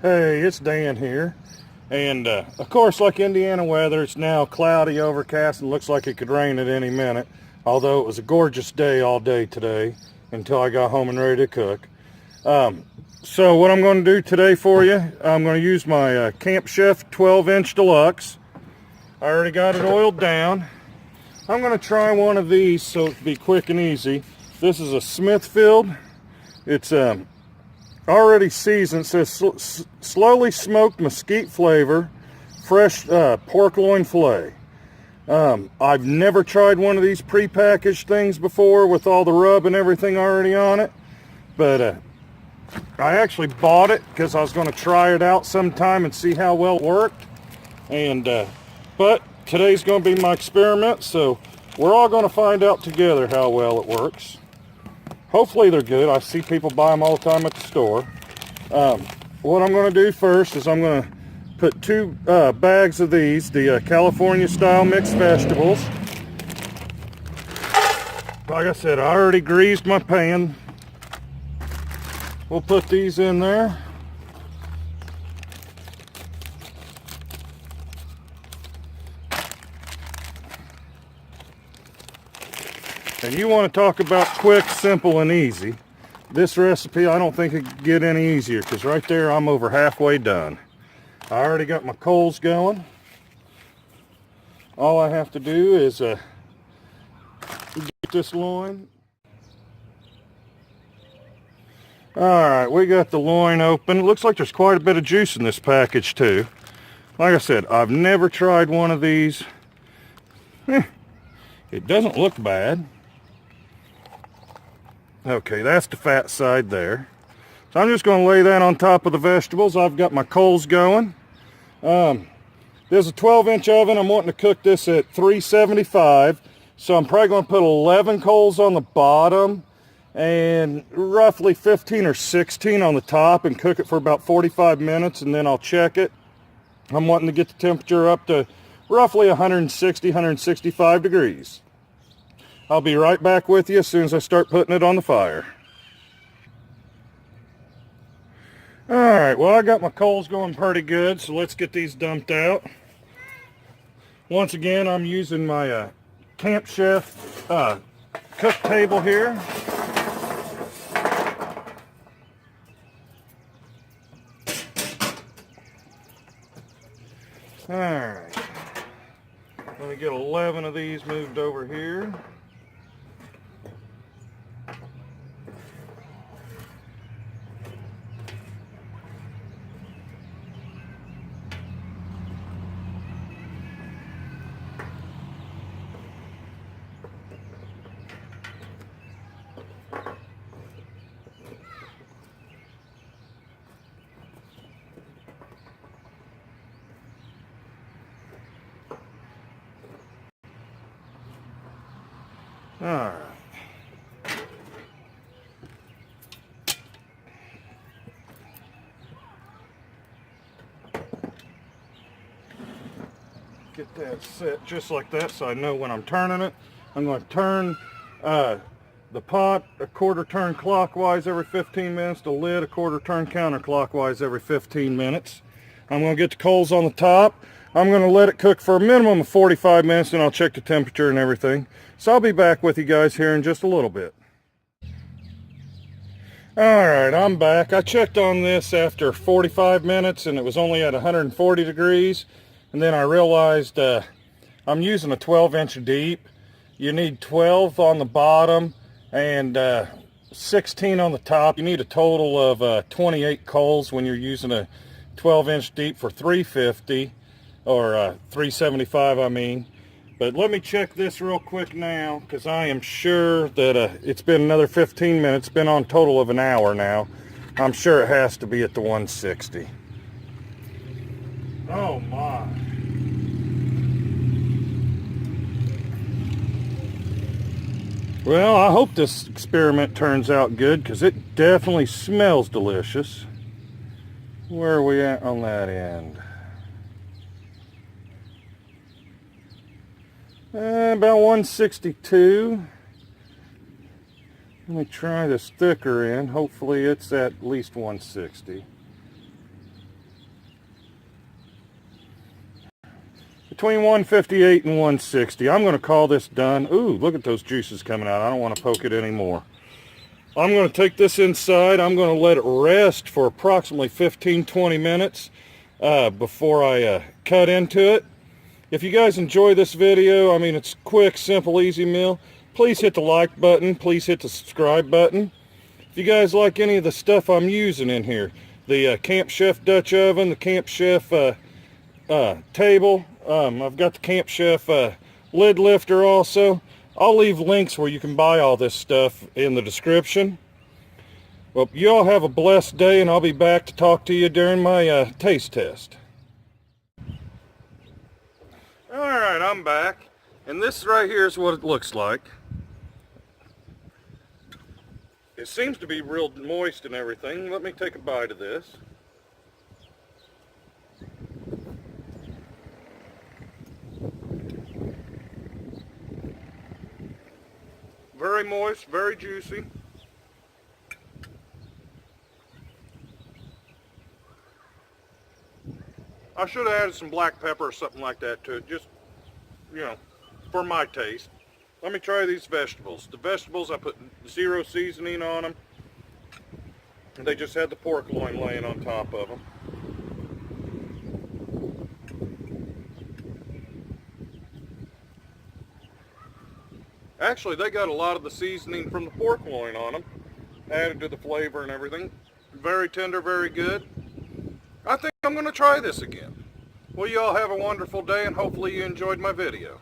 Hey, it's Dan here. And of course, like Indiana weather, it's now cloudy, overcast, and looks like it could rain at any minute. Although it was a gorgeous day all day today until I got home and ready to cook. So what I'm going to do today for you, I'm going to use my Camp Chef 12-inch Deluxe. I already got it oiled down. I'm going to try one of these so it'll be quick and easy. This is a Smithfield. It's already seasoned. It says slowly smoked mesquite flavor, fresh pork loin fillet. I've never tried one of these pre-packaged things before with all the rub and everything already on it, but I actually bought it because I was going to try it out sometime and see how well it worked. And but today's going to be my experiment, so we're all going to find out together how well it works. Hopefully they're good. I see people buy them all the time at the store. What I'm going to do first is I'm going to put 2 bags of these, the California style mixed vegetables. Like I said, I already greased my pan. We'll put these in there. And you want to talk about quick, simple, and easy. This recipe, I don't think it could get any easier because right there I'm over halfway done. I already got my coals going. All I have to do is get this loin. Alright, we got the loin open. It looks like there's quite a bit of juice in this package too. Like I said, I've never tried one of these. It doesn't look bad. Okay, that's the fat side there. So I'm just going to lay that on top of the vegetables. I've got my coals going. There's a 12-inch oven. I'm wanting to cook this at 375. So I'm probably going to put 11 coals on the bottom and roughly 15 or 16 on the top and cook it for about 45 minutes, and then I'll check it. I'm wanting to get the temperature up to roughly 160, 165 degrees. I'll be right back with you as soon as I start putting it on the fire. Alright, well, I got my coals going pretty good, so let's get these dumped out. Once again, I'm using my Camp Chef cook table here. Alright, let me get 11 of these moved over here. All right. Get that set just like that so I know when I'm turning it. I'm going to turn the pot a quarter turn clockwise every 15 minutes, the lid a quarter turn counterclockwise every 15 minutes. I'm going to get the coals on the top. I'm going to let it cook for a minimum of 45 minutes, and I'll check the temperature and everything. So I'll be back with you guys here in just a little bit. Alright, I'm back. I checked on this after 45 minutes and it was only at 140 degrees. And then I realized I'm using a 12-inch deep. You need 12 on the bottom and 16 on the top. You need a total of 28 coals when you're using a 12-inch deep for 350 or 375, I mean. But let me check this real quick now, because I am sure that it's been another 15 minutes. It's been on total of an hour now. I'm sure it has to be at the 160. Oh my. Well, I hope this experiment turns out good, because it definitely smells delicious. Where are we at on that end? About 162. Let me try this thicker end. Hopefully it's at least 160. between 158 and 160. I'm going to call this done. Ooh, look at those juices coming out. I don't want to poke it anymore. I'm going to take this inside. I'm going to let it rest for approximately 15-20 minutes before I cut into it. If you guys enjoy this video, I mean, it's quick, simple, easy meal, please hit the like button. Please hit the subscribe button. If you guys like any of the stuff I'm using in here, the Camp Chef Dutch oven, the Camp Chef table, I've got the Camp Chef lid lifter also. I'll leave links where you can buy all this stuff in the description. Well, you all have a blessed day, and I'll be back to talk to you during my taste test. Alright, I'm back, and this right here is what it looks like. It seems to be real moist and everything. Let me take a bite of this. Very moist, very juicy. I should have added some black pepper or something like that to it, just, you know, for my taste. Let me try these vegetables. The vegetables, I put zero seasoning on them. And they just had the pork loin laying on top of them. Actually, they got a lot of the seasoning from the pork loin on them, added to the flavor and everything. Very tender, very good. I think I'm going to try this again. Well, you all have a wonderful day, and hopefully you enjoyed my video.